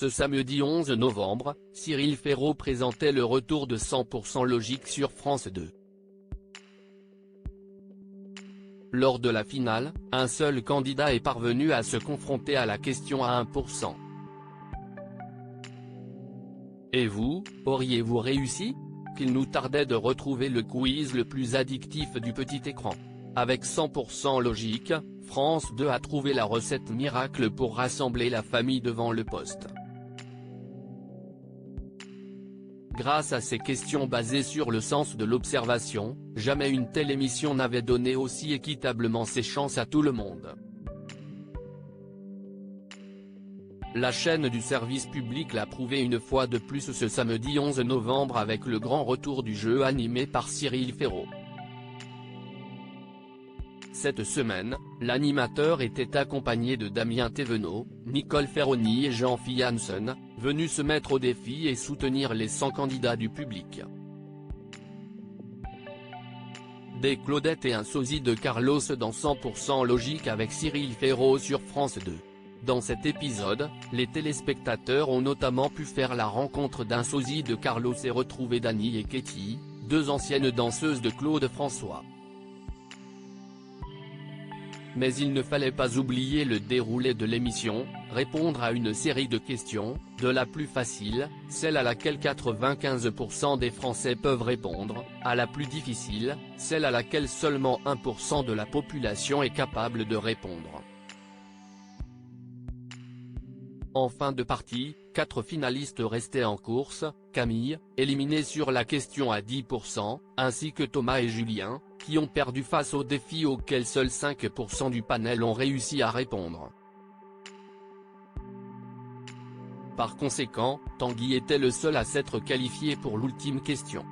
Ce samedi 11 novembre, Cyril Ferraud présentait le retour de 100% Logique sur France 2. Lors de la finale, un seul candidat est parvenu à se confronter à la question à 1%. Et vous, auriez-vous réussi ? Qu'il nous tardait de retrouver le quiz le plus addictif du petit écran. Avec 100% Logique, France 2 a trouvé la recette miracle pour rassembler la famille devant le poste. Grâce à ces questions basées sur le sens de l'observation, jamais une telle émission n'avait donné aussi équitablement ses chances à tout le monde. La chaîne du service public l'a prouvé une fois de plus ce samedi 11 novembre avec le grand retour du jeu animé par Cyril Ferraud. Cette semaine, l'animateur était accompagné de Damien Thévenot, Nicole Ferroni et Jean-Philippe Janssen, venus se mettre au défi et soutenir les 100 candidats du public. Des Claudette et un sosie de Carlos dans 100% Logique avec Cyril Ferraud sur France 2. Dans cet épisode, les téléspectateurs ont notamment pu faire la rencontre d'un sosie de Carlos et retrouver Dany et Katie, deux anciennes danseuses de Claude François. Mais il ne fallait pas oublier le déroulé de l'émission, répondre à une série de questions, de la plus facile, celle à laquelle 95% des Français peuvent répondre, à la plus difficile, celle à laquelle seulement 1% de la population est capable de répondre. En fin de partie, 4 finalistes restaient en course, Camille, éliminée sur la question à 10%, ainsi que Thomas et Julien, qui ont perdu face au défi auquel seuls 5% du panel ont réussi à répondre. Par conséquent, Tanguy était le seul à s'être qualifié pour l'ultime question.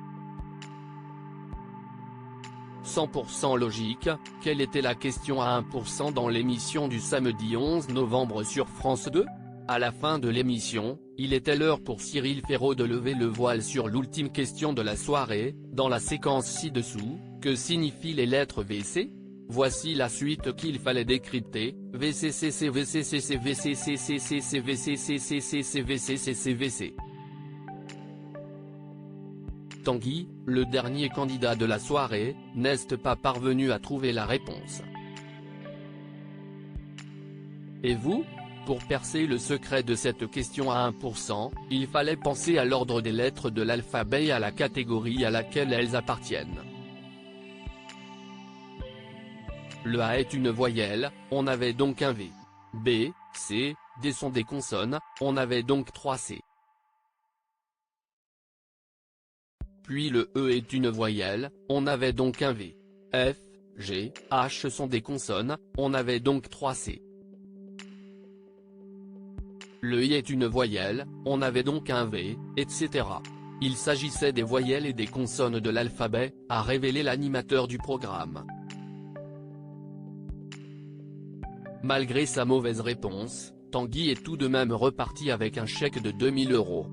100% Logique, quelle était la question à 1% dans l'émission du samedi 11 novembre sur France 2 ? À la fin de l'émission, il était l'heure pour Cyril Ferraud de lever le voile sur l'ultime question de la soirée, dans la séquence ci-dessous. Que signifient les lettres VC ? Voici la suite qu'il fallait décrypter, VCCC VCCC VCCCC VCCCC VCCCC. Tanguy, le dernier candidat de la soirée, n'est pas parvenu à trouver la réponse. Et vous ? Pour percer le secret de cette question à 1%, il fallait penser à l'ordre des lettres de l'alphabet et à la catégorie à laquelle elles appartiennent. Le A est une voyelle, on avait donc un V. B, C, D sont des consonnes, on avait donc 3 C. Puis le E est une voyelle, on avait donc un V. F, G, H sont des consonnes, on avait donc 3 C. Le I est une voyelle, on avait donc un V, etc. Il s'agissait des voyelles et des consonnes de l'alphabet, a révélé l'animateur du programme. Malgré sa mauvaise réponse, Tanguy est tout de même reparti avec un chèque de 2000 €.